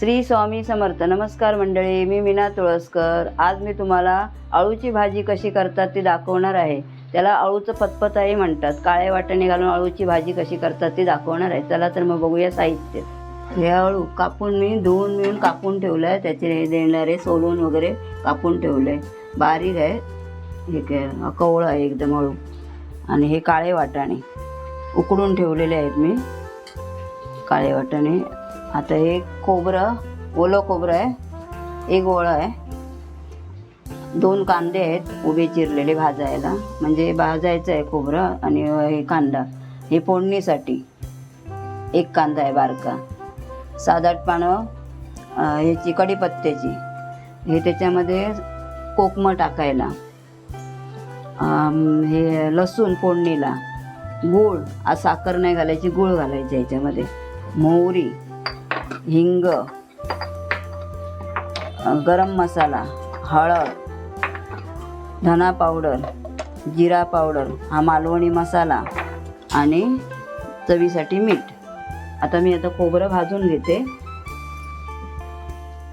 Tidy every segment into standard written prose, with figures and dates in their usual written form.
श्री स्वामी समर्थ. नमस्कार मंडळी, मी मीना तुळसकर. आज मी तुम्हाला अळूची भाजी कशी करतात ती दाखवणार आहे. त्याला अळूचं फतफताही म्हणतात. काळे वाटाणे घालून अळूची भाजी कशी करतात ती दाखवणार आहे. चला तर मग बघूया साहित्य. हे अळू कापून मी धुवून मिळून कापून ठेवलं आहे. त्याचे देणारे सोलून वगैरे कापून ठेवले. बारीक आहे, हे कवळं आहे एकदम अळू. आणि हे काळे वाटाणे उकडून ठेवलेले आहेत मी, काळे वाटाणे. आता हे खोबरं, ओलं खोबरं आहे, एक ओळं आहे, 2 कांदे आहेत उभे चिरलेले भाजायला, म्हणजे भाजायचं आहे खोबरं. आणि हे कांदा, हे फोडणीसाठी 1 कांदा आहे बारका, 7-8 पानं ह्याची कढीपत्त्याची. हे त्याच्यामध्ये कोकमं टाकायला, हे लसूण फोडणीला, गूळ, साखर नाही घालायची, गूळ घालायची ह्याच्यामध्ये, मोहरी, हिंग, गरम मसाला, हळद, धना पावडर, जिरा पावडर, हा मालवणी मसाला आणि चवीसाठी मीठ. आता मी खोबरं भाजून घेते.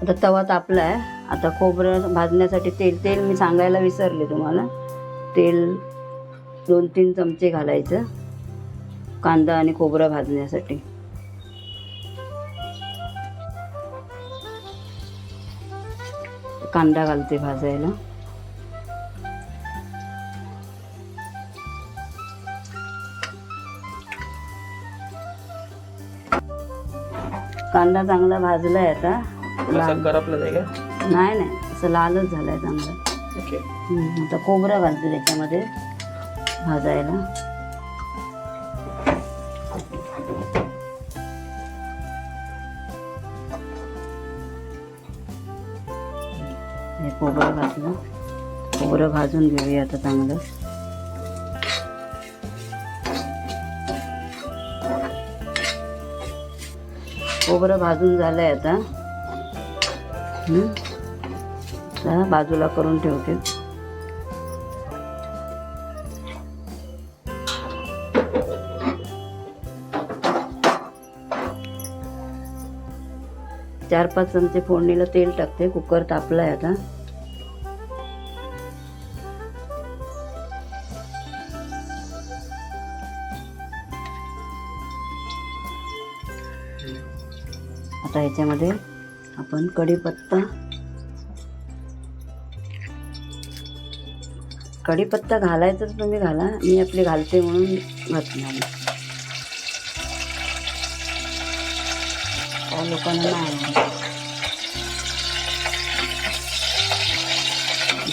आता तवा तापला आहे. आता खोबरं भाजण्यासाठी तेल मी सांगायला विसरले तुम्हाला. तेल 2-3 चमचे घालायचं कांदा आणि खोबरं भाजण्यासाठी. कांदा घालते भाजायला. कांदा चांगला भाजलाय. आता नाही असं लालच झालाय चांगला. आता खोबरं घालते त्याच्यामध्ये भाजायला. हे खोबरं घातलं. खोबरं भाजून घेऊया आता चांगलं. खोबरं भाजून झालंय. आता बाजूला करून ठेवते. चार 5 चमचे फोडणीला तेल टाकते. कुकर तापलाय आता. आता ह्याच्यामध्ये आपण कढीपत्ता घालायचा तर तुम्ही घाला, मी आपली घालते म्हणून घातला. काही लोकांना नाही.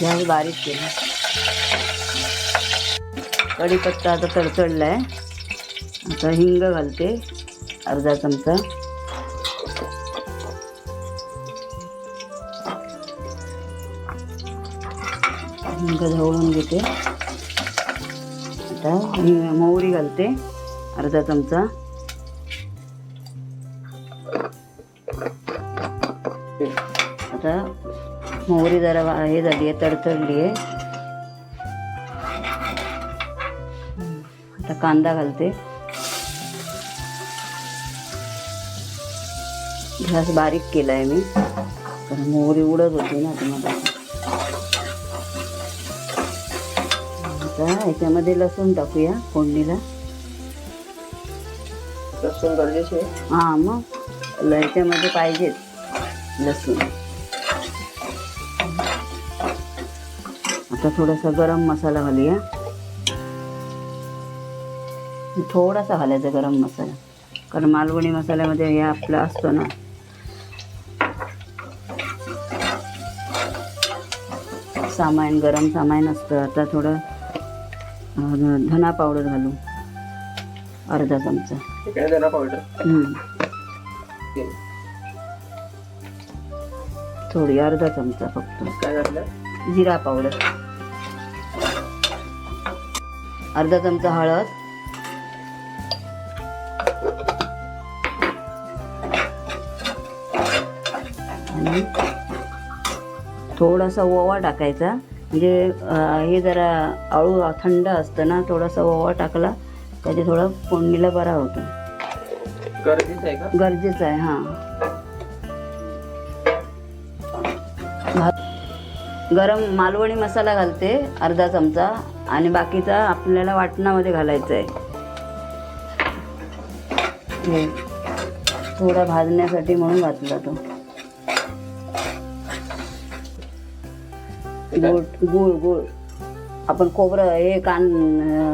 गॅस बारीक केला. कढीपत्ता आता तडतडलाय. आता हिंग घालते, अर्धा चमचा. हिंग ढवळून घेते. आता मोहरी घालते, अर्धा चमचा. आता मोहरी जरा हे झाली आहे, तडतडली आहे. आता कांदा घालते. गॅस बारीक केलाय मी, कारण मोहरी उडत होती ना तुम्हाला. आता ह्याच्यामध्ये लसूण टाकूया फोडणीला. लसूण गरजेचे? हां, मग ह्याच्यामध्ये पाहिजेच लसूण. आता थोडासा गरम मसाला घालूया. थोडासा घालायचा गरम मसाला, कारण मालवणी मसाल्यामध्ये हे आपलं असतो ना. सामान, गरम सामान असतं. आता थोडं धना पावडर घालू, अर्धा चमचा. धना पावडर थोडी, अर्धा चमचा फक्त. काय घातलं? जिरा पावडर, अर्धा चमचा हळद, आणि थोडासा ओवा टाकायचा. म्हणजे हे जरा अळू थंड असतं ना, थोडासा ओवा टाकला त्याचे थोडं फोडणीला बरा होतो. गरजेचं आहे का? गरजेचं आहे, हां. गरम मालवणी मसाला घालते अर्धा चमचा आणि बाकीचा आपल्याला वाटणामध्ये घालायचं आहे. हे थोडा भाजण्यासाठी म्हणून घातला तो. गूळ गूळ आपण खोबरं हे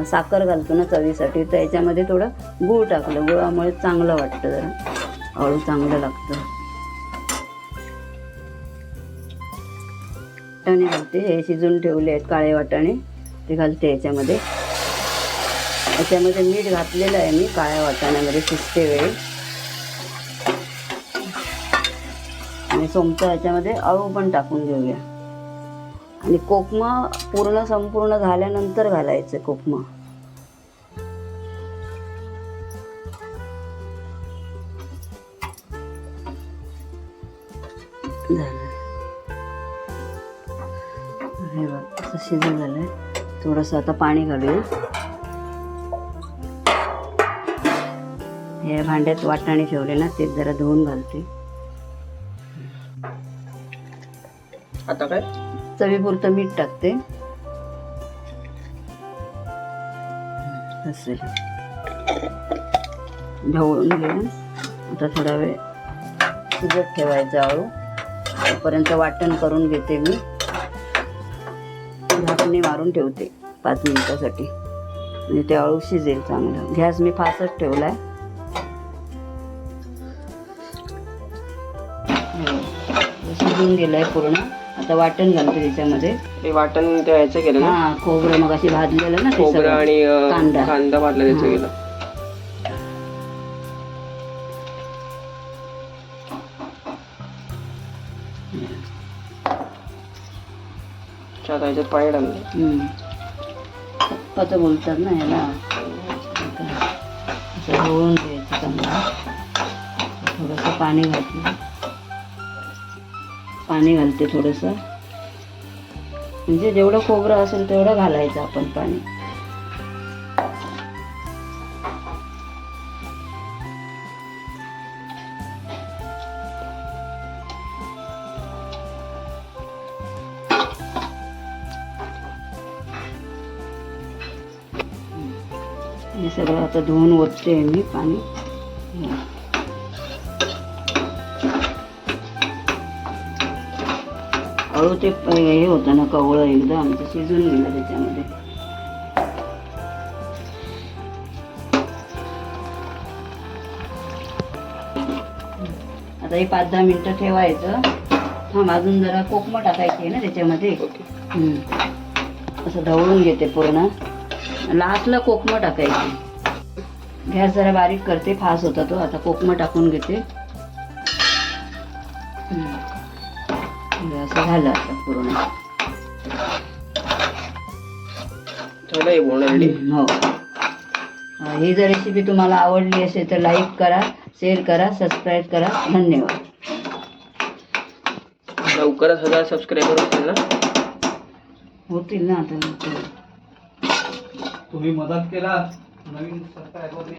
साखर घालतो ना चवीसाठी, तर याच्यामध्ये थोडं गूळ टाकलं. गुळामुळे चांगलं वाटतं, जरा अळू चांगलं लागतं. वाटाणे घालते, हे शिजून ठेवले आहेत काळे वाटाणे, ते घालते याच्यामध्ये. याच्यामध्ये मीठ घातलेलं आहे मी काळ्या वाटाण्यामध्ये शिजते वेळी. आणि सोमचा याच्यामध्ये अळू पण टाकून घेऊया. आणि कोकमा संपूर्ण झाल्यानंतर घालायचं कोकमा. झालं हे बघ, असं शिजून झालंय. थोडंसं आता पाणी घालूया. हे भांड्यात वाटाणे ठेवले ना, ते जरा धुवून घालते. आता काय चवीपुरतं मीठ टाकते. असे ढवळून घेऊन आता थोडा वेळ शिजत ठेवायचं अळू. तोपर्यंत वाटण करून घेते मी. झाकणी मारून ठेवते 5 मिनिटासाठी, म्हणजे ते अळू शिजेल चांगलं. गॅस मी फास्टच ठेवलाय. शिजून गेलाय पूर्ण. आता वाटण घालते त्याच्यामध्ये. हे वाटण ते ह्याचं केलं ना, हा खोबरं मग अशी भाजलेलं ना, ते खोबरं सगळं. आणि कांदा भाजला त्याचं हा. गेलं. आता ह्याच्यात पाणी टाकलं. पप्पाचं बोलतात ना ह्याला. असं ढवळून घ्यायचं चांगलं. थोडंसं पाणी घातलं. पाणी घालते थोडंसं, म्हणजे जेवढं खोबरं असेल तेवढं घालायचं आपण पाणी. हे सगळं आता धुवून ओतते मी पाणी. अळू ते हे होतं ना कवळं, एकदा आमचं शिजून गेलं त्याच्यामध्ये. आता हे 5-10 मिनिटं ठेवायचं. हा अजून जरा कोकमा टाकायची आहे ना त्याच्यामध्ये. असं ढवळून घेते पूर्ण. लास्टला कोकमा टाकायची. गॅस जरा बारीक करते, फास्ट होता तो. आता कोकमा टाकून घेते. असं झालं आता पूर्ण. हो. ही जर रेसिपी तुम्हाला आवडली असेल तर लाईक करा, शेअर करा, सबस्क्राईब करा. धन्यवाद. लवकरच 1000 सबस्क्रायबर होतील ना. होतील ना आता. तुम्ही मदत केला नवीन सबस्क्रायबर